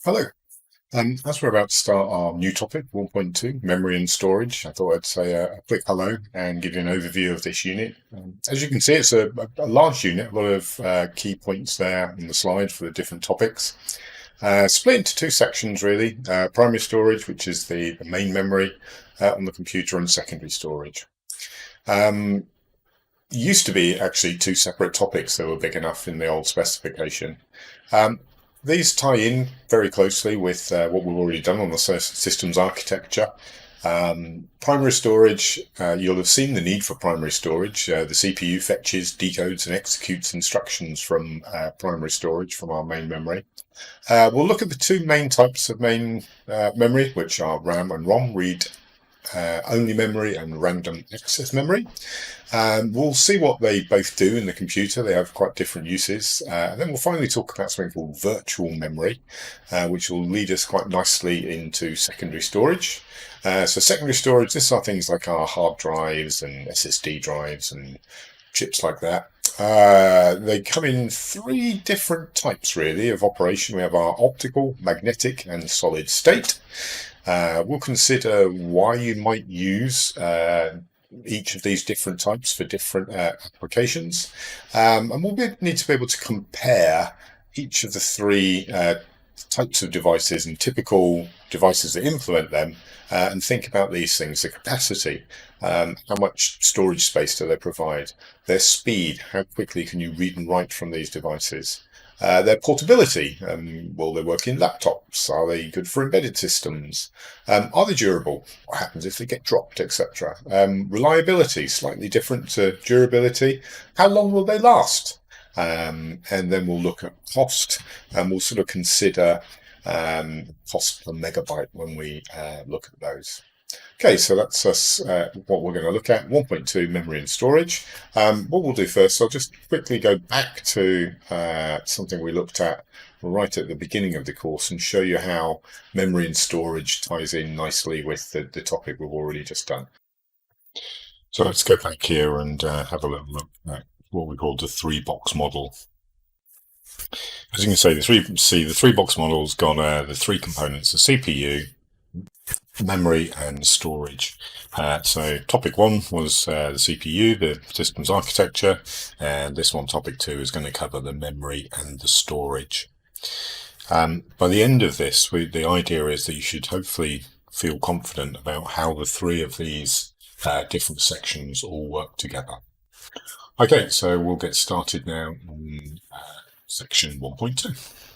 Hello. As we're about to start our new topic, 1.2, memory and storage, I thought I'd say a quick hello and give you an overview of this unit. As you can see, it's a large unit, a lot of key points there in the slide for the different topics. Split into two sections, really. Primary storage, which is the main memory on the computer, and secondary storage. Used to be actually two separate topics that were big enough in the old specification. These tie in very closely with what we've already done on the systems architecture. Primary storage, you'll have seen the need for primary storage. The CPU fetches, decodes and executes instructions from primary storage from our main memory. We'll look at the two main types of main memory, which are RAM and ROM, read only memory and random access memory. We'll see what they both do in the computer. They have quite different uses. And then we'll finally talk about something called virtual memory, which will lead us quite nicely into secondary storage. So secondary storage, this are things like our hard drives and SSD drives and chips like that. They come in three different types, really, of operation. We have our optical, magnetic, and solid state. We'll consider why you might use each of these different types for different applications. And we'll need to be able to compare each of the three types of devices and typical devices that implement them and think about these things: the capacity, how much storage space do they provide, their speed, how quickly can you read and write from these devices, their portability, will they work in laptops, are they good for embedded systems, are they durable, what happens if they get dropped, etc. Reliability, slightly different to durability, how long will they last, and then we'll look at cost, and we'll sort of consider cost per megabyte when we look at those. Okay, so that's us, what we're going to look at, 1.2 memory and storage. What we'll do first, I'll just quickly go back to something we looked at right at the beginning of the course and show you how memory and storage ties in nicely with the topic we've already just done. So let's go back here and have a little look at what we call the three-box model. As you can see, the three-box model's got the three components: the CPU, memory and storage. So topic one was the CPU, the systems architecture, and this one, topic two, is going to cover the memory and the storage. By the end of this, the idea is that you should hopefully feel confident about how the three of these different sections all work together. Okay, so we'll get started now on section 1.2.